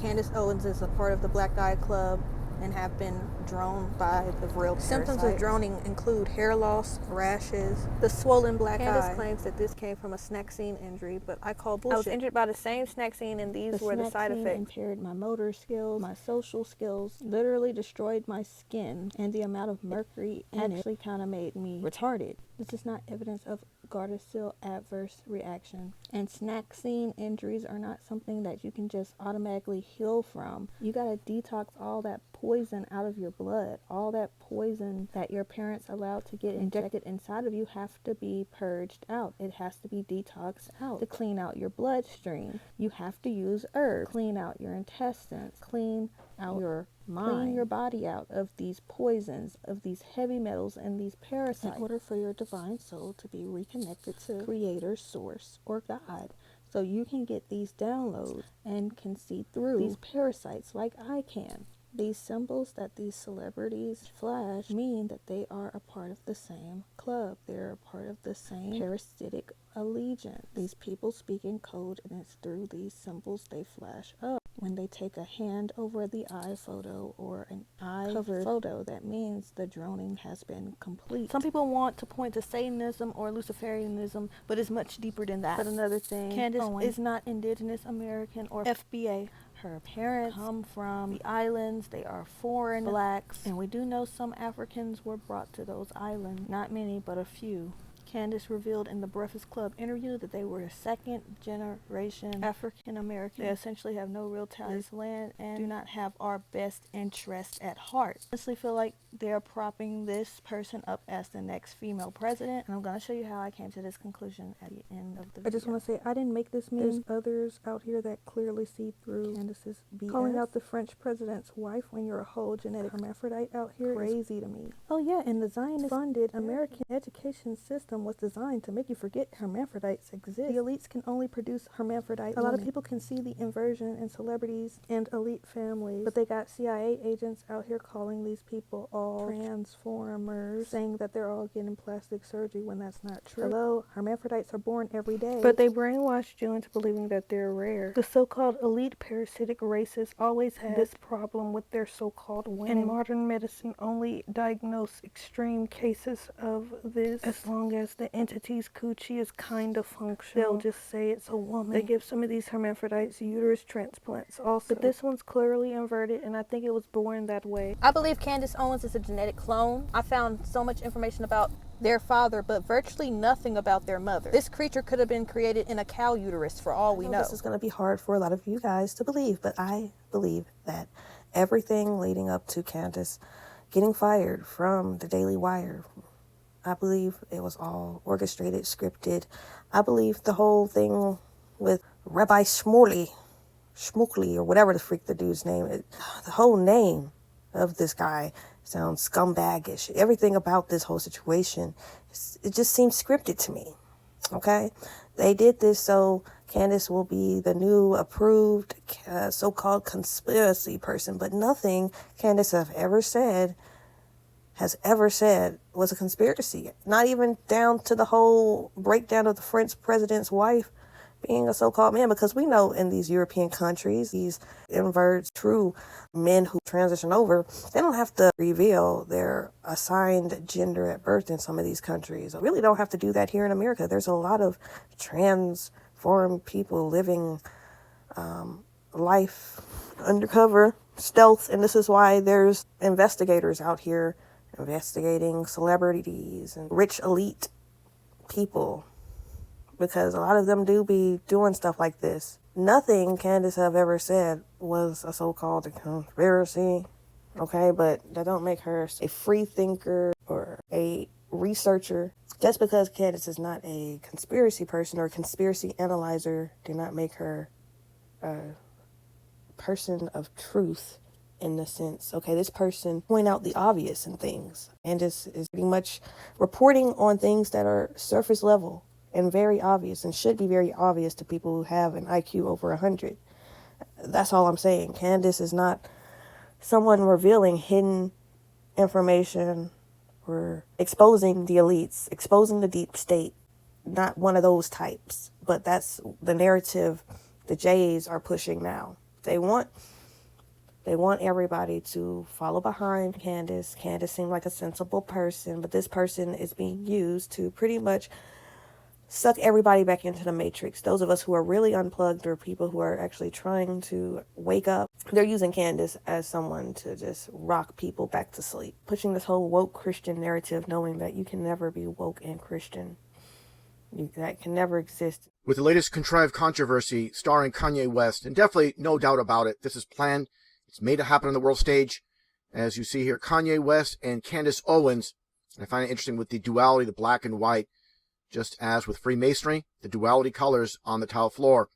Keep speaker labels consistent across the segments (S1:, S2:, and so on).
S1: Candace Owens is a part of the Black Eye Club and have been droned by the real parasite. Symptoms of droning include hair loss, rashes, the swollen black eye. Candace claims that this came from a snack scene injury, but I call bullshit. I was injured by the same snack scene, and these were the side effects. Impaired my motor skills, my social skills, literally destroyed my skin, and the amount of mercury in it actually kind of made me retarded. This is not evidence of Gardasil adverse reaction. And snack scene injuries are not something that you can just automatically heal from. You gotta detox all that poison out of your blood. All that poison that your parents allowed to get injected inside of you have to be purged out. It has to be detoxed out to clean out your bloodstream. You have to use herbs, clean out your intestines, clean out your mind, clean your body out of these poisons, of these heavy metals and these parasites, in order for your divine soul to be reconnected to Creator, Source, or God. So you can get these downloads and can see through these parasites like I can. These symbols that these celebrities flash mean that they are a part of the same club. They're a part of the same parasitic allegiance. These people speak in code, and it's through these symbols they flash up. When they take a hand over the eye photo or an eye covered photo, that means the droning has been complete. Some people want to point to Satanism or Luciferianism, but it's much deeper than that. But another thing, Candace is not Indigenous American or FBA. Her parents come from the islands. They are foreign blacks, and we do know some Africans were brought to those islands. Not many, but a few. Candace revealed in the Breakfast Club interview that they were a second generation African American. They essentially have no real ties to this land and do not have our best interest at heart. I honestly feel like they're propping this person up as the next female president, and I'm going to show you how I came to this conclusion at the end of the video. I just want to say, I didn't make this meme. There's others out here that clearly see through Candace's BS. Calling out the French president's wife when you're a whole genetic hermaphrodite out here is crazy to me. Oh yeah, and the Zionist-funded American education system was designed to make you forget hermaphrodites exist. The elites can only produce hermaphrodite women. A lot of people can see the inversion in celebrities and elite families, but they got CIA agents out here calling these people all transformers, saying that they're all getting plastic surgery when that's not true. Hello, hermaphrodites are born every day, but they brainwashed you into believing that they're rare. The so-called elite parasitic races always had this problem with their so-called women. And modern medicine only diagnose extreme cases of this as long as the entity's coochie is kind of functional. They'll just say it's a woman. They give some of these hermaphrodites uterus transplants also. But this one's clearly inverted, and I think it was born that way. I believe Candace Owens is a genetic clone. I found so much information about their father, but virtually nothing about their mother. This creature could have been created in a cow uterus for all we know.
S2: This is going to be hard for a lot of you guys to believe, but I believe that everything leading up to Candace getting fired from the Daily Wire, I believe it was all orchestrated, scripted. I believe the whole thing with Rabbi Shmuley, or whatever the freak the dude's name is, the whole name of this guy sounds scumbagish. Everything about this whole situation, it just seems scripted to me, okay? They did this so Candace will be the new approved so-called conspiracy person, but nothing Candace has ever said was a conspiracy. Not even down to the whole breakdown of the French president's wife being a so-called man, because we know in these European countries, these inverts, true men who transition over, they don't have to reveal their assigned gender at birth in some of these countries. I really don't have to do that here in America. There's a lot of transformed people living life undercover, stealth, and this is why there's investigators out here investigating celebrities and rich elite people, because a lot of them do be doing stuff like this. Nothing Candace have ever said was a so-called conspiracy, okay? But that don't make her a free thinker or a researcher. Just because Candace is not a conspiracy person or a conspiracy analyzer do not make her a person of truth in the sense, okay, this person point out the obvious in things and is pretty much reporting on things that are surface level and very obvious and should be very obvious to people who have an IQ over 100. That's all I'm saying. Candace is not someone revealing hidden information or exposing the elites, exposing the deep state. Not one of those types, but that's the narrative the Jays are pushing now. They want everybody to follow behind Candace. Candace seemed like a sensible person, but this person is being used to pretty much suck everybody back into the matrix. Those of us who are really unplugged or people who are actually trying to wake up, they're using Candace as someone to just rock people back to sleep. Pushing this whole woke Christian narrative, knowing that you can never be woke and Christian. That can never exist.
S3: With the latest contrived controversy starring Kanye West, and definitely no doubt about it, this is planned. It's made to happen on the world stage. As you see here, Kanye West and Candace Owens. And I find it interesting with the duality, the black and white, just as with Freemasonry, the duality colors on the tile floor.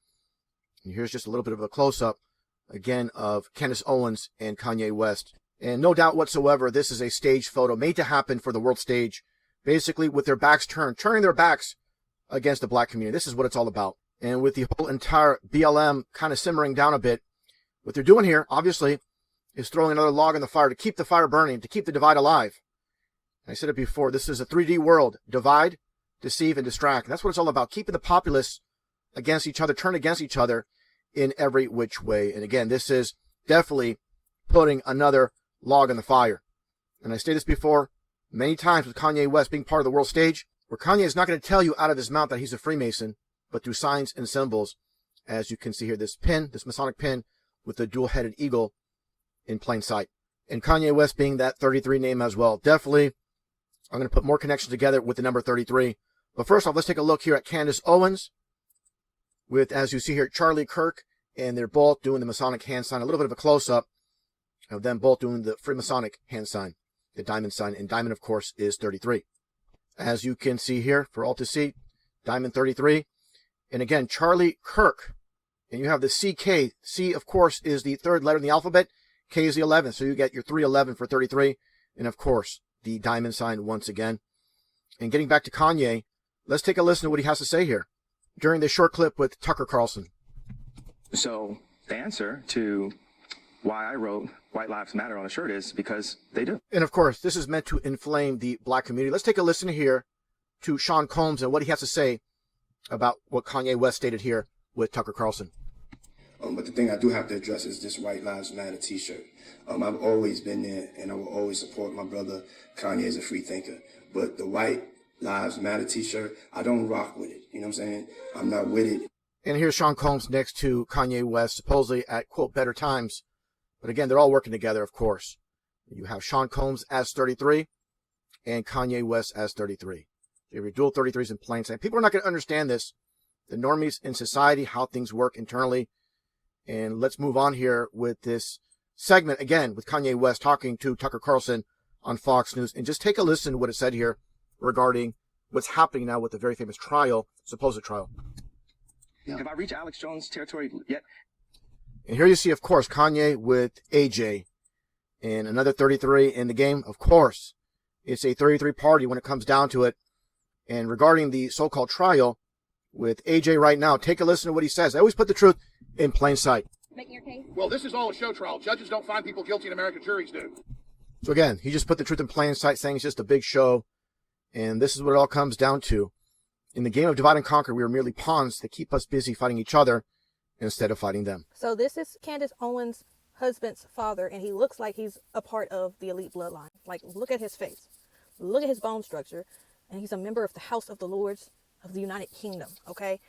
S3: And here's just a little bit of a close-up, again, of Candace Owens and Kanye West. And no doubt whatsoever, this is a staged photo made to happen for the world stage, basically with their backs turned, turning their backs against the black community. This is what it's all about. And with the whole entire BLM kind of simmering down a bit, what they're doing here, obviously, is throwing another log in the fire to keep the fire burning, to keep the divide alive. And I said it before, this is a 3D world. Divide, deceive, and distract. And that's what it's all about, keeping the populace against each other, turn against each other in every which way. And again, this is definitely putting another log in the fire. And I stated this before many times with Kanye West being part of the world stage, where Kanye is not going to tell you out of his mouth that he's a Freemason, but through signs and symbols, as you can see here, this pin, this Masonic pin, with the dual-headed eagle in plain sight. And Kanye West being that 33 name as well. Definitely, I'm going to put more connections together with the number 33. But first off, let's take a look here at Candace Owens with, as you see here, Charlie Kirk, and they're both doing the Masonic hand sign. A little bit of a close-up of them both doing the Freemasonic hand sign, the diamond sign. And diamond, of course, is 33. As you can see here, for all to see, diamond 33. And again, Charlie Kirk. And you have the CK. C, of course, is the third letter in the alphabet. K is the 11th. So you get your 311 for 33. And of course, the diamond sign once again. And getting back to Kanye, let's take a listen to what he has to say here during this short clip with Tucker Carlson.
S4: So the answer to why I wrote White Lives Matter on a shirt is because they do.
S3: And of course, this is meant to inflame the black community. Let's take a listen here to Sean Combs and what he has to say about what Kanye West stated here with Tucker Carlson.
S5: But the thing I do have to address is this White Lives Matter t-shirt. I've always been there, and I will always support my brother Kanye as a free thinker. But the White Lives Matter t-shirt, I don't rock with it. You know what I'm saying? I'm not with it.
S3: And here's Sean Combs next to Kanye West, supposedly at, quote, better times. But again, they're all working together, of course. You have Sean Combs as 33 and Kanye West as 33. You have your dual 33s in plain sight. People are not going to understand this. The normies in society, how things work internally. And let's move on here with this segment, again, with Kanye West talking to Tucker Carlson on Fox News. And just take a listen to what it said here regarding what's happening now with the very famous trial, supposed trial.
S4: Have I reached Alex Jones territory yet?
S3: And here you see, of course, Kanye with AJ and another 33 in the game. Of course, it's a 33 party when it comes down to it. And regarding the so-called trial with AJ right now, take a listen to what he says. I always put the truth in plain sight.
S6: Making your case?
S7: Well, this is all a show trial. Judges don't find people guilty and American juries do.
S3: So again, he just put the truth in plain sight, saying it's just a big show. And this is what it all comes down to. In the game of divide and conquer, we are merely pawns that keep us busy fighting each other instead of fighting them.
S1: So this is Candace Owens' husband's father, and he looks like he's a part of the elite bloodline. Like, look at his face. Look at his bone structure. And he's a member of the House of the Lords of the United Kingdom, okay?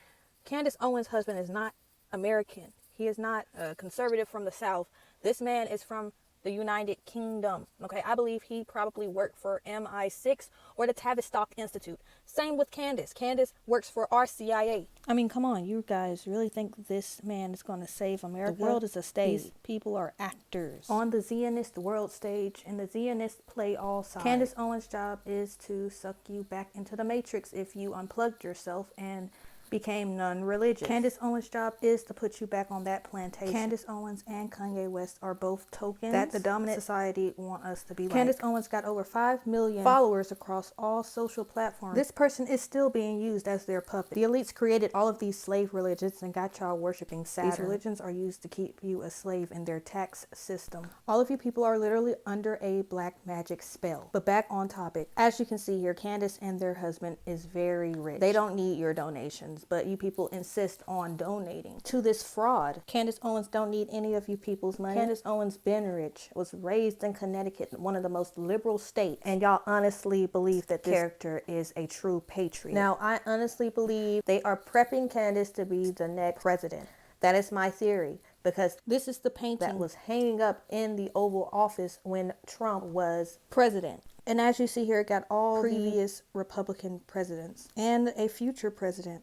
S1: Candace Owens' husband is not American. He is not a conservative from the South. This man is from the United Kingdom, okay? I believe he probably worked for MI6 or the Tavistock Institute. Same with Candace. Candace works for RCIA. I mean, come on, you guys really think this man is going to save America? The world is a stage. These people are actors on the Zionist world stage, and the Zionists play all sides. Candace Owens' job is to suck you back into the matrix if you unplugged yourself and became non-religious. Candace Owens' job is to put you back on that plantation. Candace Owens and Kanye West are both tokens that the dominant society want us to be like. Candace Owens got over 5 million followers across all social platforms. This person is still being used as their puppet. The elites created all of these slave religions and got y'all worshiping Saturn. These religions are used to keep you a slave in their tax system. All of you people are literally under a black magic spell. But back on topic. As you can see here, Candace and their husband is very rich. They don't need your donations. funds, but you people insist on donating to this fraud. Candace Owens don't need any of you people's money. Candace Owens been rich, was raised in Connecticut, one of the most liberal states, and y'all honestly believe that this character is a true patriot. Now, I honestly believe they are prepping Candace to be the next president. That is my theory, because this is the painting that was hanging up in the Oval Office when Trump was president. And as you see here, it got all previous Republican presidents and a future president.